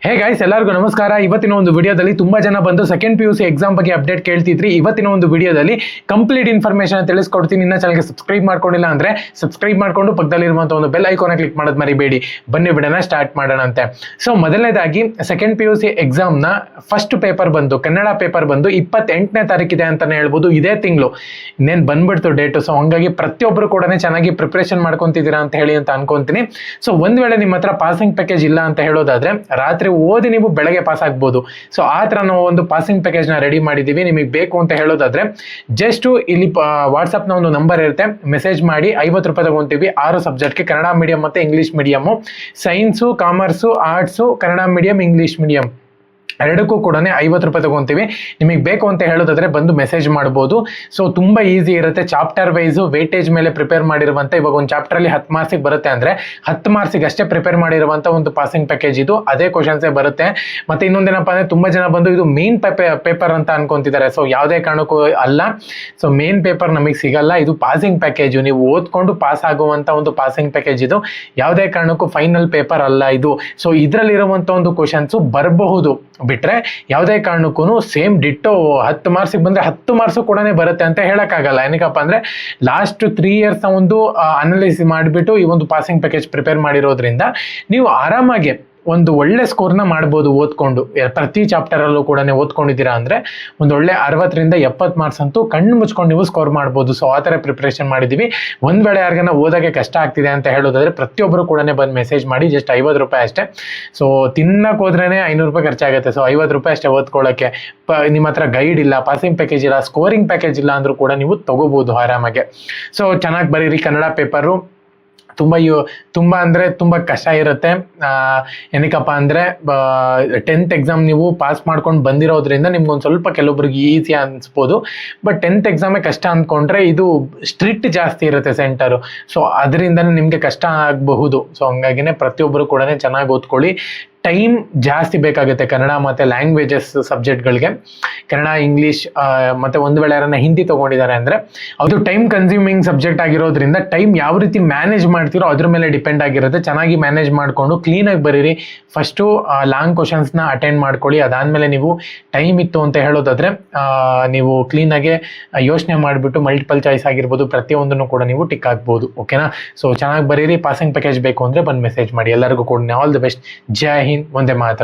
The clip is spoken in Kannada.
ಹೇ ಗೈಸ್, ಎಲ್ಲರಿಗೂ ನಮಸ್ಕಾರ. ಇವತ್ತಿನ ಒಂದು ವಿಡಿಯೋದಲ್ಲಿ ತುಂಬಾ ಜನ ಬಂದು ಸೆಕೆಂಡ್ PUC ಎಕ್ಸಾಮ್ ಬಗ್ಗೆ ಅಪ್ಡೇಟ್ ಕೇಳ್ತಿದ್ರಿ. ಇವತ್ತಿನ ಒಂದು ವಿಡಿಯೋದಲ್ಲಿ ಕಂಪ್ಲೀಟ್ ಇನ್ಫಾರ್ಮೇಶನ್ ತಿಳಿಸ್ಕೊಡ್ತೀನಿ. ಇನ್ನ ಚಾನಲ್ಗೆ ಸಬ್ಸ್ಕ್ರೈಬ್ ಮಾಡ್ಕೊಂಡಿಲ್ಲ ಅಂದ್ರೆ ಸಬ್ಸ್ಕ್ರೈಬ್ ಮಾಡ್ಕೊಂಡು ಪಕ್ಕದಲ್ಲಿರುವಂತಹ ಒಂದು ಬೆಲ್ ಐಕಾನ್ ಕ್ಲಿಕ್ ಮಾಡೋದು ಮರಿಬೇಡಿ. ಬನ್ನಿ ವಿಡಿಯೋನ ಸ್ಟಾರ್ಟ್ ಮಾಡೋಣ ಅಂತೆ. ಸೊ ಮೊದಲನೇದಾಗಿ ಸೆಕೆಂಡ್ PUC ಎಕ್ಸಾಮ್ ನ ಫಸ್ಟ್ ಪೇಪರ್ ಬಂದು ಕನ್ನಡ ಪೇಪರ್ ಬಂದು 28ನೇ ತಾರೀಕಿದೆ ಅಂತಾನೆ ಹೇಳ್ಬೋದು. ಇದೇ ತಿಂಗಳು ಇನ್ನೇನು ಬಂದ್ಬಿಡ್ತು ಡೇಟು. ಸೊ ಹಂಗಾಗಿ ಪ್ರತಿಯೊಬ್ಬರು ಕೂಡ ಚೆನ್ನಾಗಿ ಪ್ರಿಪರೇಷನ್ ಮಾಡ್ಕೊಂತಿದ್ದೀರಾ ಅಂತ ಹೇಳಿ ಅಂತ ಅನ್ಕೊಂತೀನಿ. ಸೊ ಒಂದ್ ವೇಳೆ ನಿಮ್ಮ ಹತ್ರ ಪಾಸಿಂಗ್ ಪ್ಯಾಕೇಜ್ ಇಲ್ಲ ಅಂತ ಹೇಳೋದಾದ್ರೆ ರಾತ್ರಿ ಓದಿ ನೀವು ಬೆಳಗ್ಗೆ ಪಾಸ್ ಆಗ್ಬೋದು. ಸೊ ಆ ತರ ನಾವು ಒಂದು ಪಾಸಿಂಗ್ ಪ್ಯಾಕೇಜ್ ನ ರೆಡಿ ಮಾಡಿದೀವಿ. ನಿಮಗೆ ಬೇಕು ಅಂತ ಹೇಳೋದಾದ್ರೆ ಜಸ್ಟ್ ಇಲ್ಲಿ ವಾಟ್ಸ್ಆಪ್ ನ ಒಂದು ನಂಬರ್ ಇರುತ್ತೆ, ಮೆಸೇಜ್ ಮಾಡಿ. 50 ರೂಪಾಯಿ ತಗೊಂತೀವಿ 6 ಸಬ್ಜೆಕ್ಟ್ಗೆ, ಕನ್ನಡ ಮೀಡಿಯಂ ಮತ್ತೆ English medium, science, commerce, arts, Kannada medium, English medium ಎರಡಕ್ಕೂ ಕೂಡ 50 ರೂಪಾಯಿ ತಗೊಂತೀವಿ. ನಿಮಗೆ ಬೇಕು ಅಂತ ಹೇಳೋದಾದ್ರೆ ಬಂದು ಮೆಸೇಜ್ ಮಾಡ್ಬೋದು. ಸೊ ತುಂಬಾ ಈಸಿ ಇರುತ್ತೆ. ಚಾಪ್ಟರ್ ವೈಸ್ ವೇಟೇಜ್ ಮೇಲೆ ಪ್ರಿಪೇರ್ ಮಾಡಿರುವಂತ, ಇವಾಗ ಒಂದು ಚಾಪ್ಟರ್ ಅಲ್ಲಿ 10 ಮಾರ್ಕ್ಸಿಗೆ ಬರುತ್ತೆ ಅಂದ್ರೆ 10 ಮಾರ್ಕ್ಸಿಗೆ ಅಷ್ಟೇ ಪ್ರಿಪೇರ್ ಮಾಡಿರುವಂತ ಒಂದು ಪಾಸಿಂಗ್ ಪ್ಯಾಕೇಜ್ ಇದು. ಅದೇ ಕ್ವಶನ್ಸೇ ಬರುತ್ತೆ. ಮತ್ತೆ ಇನ್ನೊಂದೇನಪ್ಪ ಅಂದ್ರೆ ತುಂಬಾ ಜನ ಬಂದು ಇದು ಮೇನ್ ಪೇಪರ್ ಅಂತ ಅನ್ಕೊಂತಿದ್ದಾರೆ. ಸೊ ಯಾವುದೇ ಕಾರಣಕ್ಕೂ ಅಲ್ಲ. ಸೊ ಮೇನ್ ಪೇಪರ್ ನಮಗೆ ಸಿಗಲ್ಲ. ಇದು ಪಾಸಿಂಗ್ ಪ್ಯಾಕೇಜ್, ನೀವು ಓದ್ಕೊಂಡು ಪಾಸ್ ಆಗುವಂತ ಒಂದು ಪಾಸಿಂಗ್ ಪ್ಯಾಕೇಜ್ ಇದು. ಯಾವುದೇ ಕಾರಣಕ್ಕೂ ಫೈನಲ್ ಪೇಪರ್ ಅಲ್ಲ ಇದು. ಸೊ ಇದ್ರಲ್ಲಿರುವಂತ ಒಂದು ಕ್ವಶನ್ಸ್ ಬರಬಹುದು ಬಿಟ್ರೆ ಯಾವುದೇ ಕಾರಣಕ್ಕೂ ಸೇಮ್ ಡಿಟ್ಟೋ 10 ಮಾರ್ಕ್ಸಿಗೆ ಬಂದ್ರೆ 10 ಮಾರ್ಕ್ಸು ಕೂಡ ಬರುತ್ತೆ ಅಂತ ಹೇಳಕ್ಕಾಗಲ್ಲ. ಏನಕ್ಕಪ್ಪ ಅಂದ್ರೆ ಲಾಸ್ಟ್ 3 ಇಯರ್ಸ್ ಒಂದು ಅನಾಲಿಸಿಸ್ ಮಾಡಿಬಿಟ್ಟು ಈ ಒಂದು ಪಾಸಿಂಗ್ ಪ್ಯಾಕೇಜ್ ಪ್ರಿಪೇರ್ ಮಾಡಿರೋದ್ರಿಂದ ನೀವು ಆರಾಮಾಗಿ ಒಂದು ಒಳ್ಳೆ ಸ್ಕೋರ್ನ ಮಾಡ್ಬೋದು ಓದ್ಕೊಂಡು. ಪ್ರತಿ ಚಾಪ್ಟರ್ ಅಲ್ಲೂ ಕೂಡ ಓದ್ಕೊಂಡಿದ್ದೀರಾ ಅಂದ್ರೆ ಒಂದು ಒಳ್ಳೆ 60ರಿಂದ 70 ಮಾರ್ಕ್ಸ್ ಅಂತೂ ಕಣ್ಣು ಮುಚ್ಕೊಂಡು ನೀವು ಸ್ಕೋರ್ ಮಾಡ್ಬೋದು. ಸೊ ಆ ಥರ ಪ್ರಿಪ್ರೇಷನ್ ಮಾಡಿದ್ದೀವಿ. ಒಂದ್ ವೇಳೆ ಯಾರಿಗಾನ ಓದೋಕ್ಕೆ ಕಷ್ಟ ಆಗ್ತಿದೆ ಅಂತ ಹೇಳೋದಾದ್ರೆ ಪ್ರತಿಯೊಬ್ಬರು ಕೂಡ ಬಂದು ಮೆಸೇಜ್ ಮಾಡಿ. ಜಸ್ಟ್ 50 ರೂಪಾಯಿ ಅಷ್ಟೇ. ಸೊ ತಿನ್ನಕ್ಕೆ ಹೋದ್ರೇನೆ 500 ರೂಪಾಯಿ ಖರ್ಚಾಗುತ್ತೆ. ಸೊ 50 ರೂಪಾಯಿ ಅಷ್ಟೇ ಓದ್ಕೊಳ್ಳೋಕ್ಕೆ. ನಿಮ್ಮ ಹತ್ರ ಗೈಡ್ ಇಲ್ಲ, ಪಾಸಿಂಗ್ ಪ್ಯಾಕೇಜ್ ಇಲ್ಲ, ಸ್ಕೋರಿಂಗ್ ಪ್ಯಾಕೇಜ್ ಇಲ್ಲ ಅಂದ್ರೂ ಕೂಡ ನೀವು ತಗೋಬಹುದು ಆರಾಮಾಗೆ. ಸೊ ಚೆನ್ನಾಗಿ ಬರೀರಿ. ಕನ್ನಡ ಪೇಪರು ತುಂಬಾ ಅಂದ್ರೆ ತುಂಬಾ ಕಷ್ಟ ಇರುತ್ತೆ. ಏನಕ್ಕಪ್ಪ ಅಂದ್ರೆ 10th ಎಕ್ಸಾಮ್ ನೀವು ಪಾಸ್ ಮಾಡ್ಕೊಂಡು ಬಂದಿರೋದ್ರಿಂದ ನಿಮ್ಗೊಂದು ಸ್ವಲ್ಪ ಕೆಲವೊಬ್ರಿಗೆ ಈಸಿ ಅನ್ಸ್ಬೋದು. ಬಟ್ 10th ಎಕ್ಸಾಮೇ ಕಷ್ಟ ಅಂದ್ಕೊಂಡ್ರೆ ಇದು ಸ್ಟ್ರಿಕ್ಟ್ ಜಾಸ್ತಿ ಇರುತ್ತೆ ಸೆಂಟರು. ಸೊ ಅದರಿಂದನೇ ನಿಮ್ಗೆ ಕಷ್ಟ ಆಗಬಹುದು. ಸೊ ಹಂಗಾಗಿನೇ ಪ್ರತಿಯೊಬ್ಬರು ಕೂಡ ಚೆನ್ನಾಗಿ ಓದ್ಕೊಳ್ಳಿ. ಟೈಮ್ ಜಾಸ್ತಿ ಬೇಕಾಗುತ್ತೆ ಕನ್ನಡ ಮತ್ತೆ ಲ್ಯಾಂಗ್ವೇಜಸ್ ಸಬ್ಜೆಕ್ಟ್ಗಳಿಗೆ. ಕನ್ನಡ, ಇಂಗ್ಲೀಷ್ ಮತ್ತೆ ಒಂದು ವೇಳೆ ಯಾರನ್ನ ಹಿಂದಿ ತಗೊಂಡಿದ್ದಾರೆ ಅಂದ್ರೆ ಅದು ಟೈಮ್ ಕನ್ಸ್ಯೂಮಿಂಗ್ ಸಬ್ಜೆಕ್ಟ್ ಆಗಿರೋದ್ರಿಂದ ಟೈಮ್ ಯಾವ ರೀತಿ ಮ್ಯಾನೇಜ್ ಮಾಡ್ತೀರೋ ಅದ್ರ ಮೇಲೆ ಡಿಪೆಂಡ್ ಆಗಿರುತ್ತೆ. ಚೆನ್ನಾಗಿ ಮ್ಯಾನೇಜ್ ಮಾಡಿಕೊಂಡು ಕ್ಲೀನಾಗಿ ಬರೀರಿ. ಫಸ್ಟು ಲಾಂಗ್ ಕ್ವಶನ್ಸ್ನ ಅಟೆಂಡ್ ಮಾಡ್ಕೊಳ್ಳಿ. ಅದಾದಮೇಲೆ ನೀವು ಟೈಮ್ ಇತ್ತು ಅಂತ ಹೇಳೋದಾದ್ರೆ ನೀವು ಕ್ಲೀನಾಗೆ ಯೋಚನೆ ಮಾಡಿಬಿಟ್ಟು ಮಲ್ಟಿಪಲ್ ಚಾಯ್ಸ್ ಆಗಿರ್ಬೋದು ಪ್ರತಿಯೊಂದನ್ನು ಕೂಡ ನೀವು ಟಿಕ್ ಆಗ್ಬೋದು. ಓಕೆನಾ? ಸೊ ಚೆನ್ನಾಗಿ ಬರೀರಿ. ಪಾಸಿಂಗ್ ಪ್ಯಾಕೇಜ್ ಬೇಕು ಅಂದರೆ ಬಂದು ಮೆಸೇಜ್ ಮಾಡಿ. ಎಲ್ಲರಿಗೂ ಕೂಡ all the best. Jai Hind, Vande Mataram.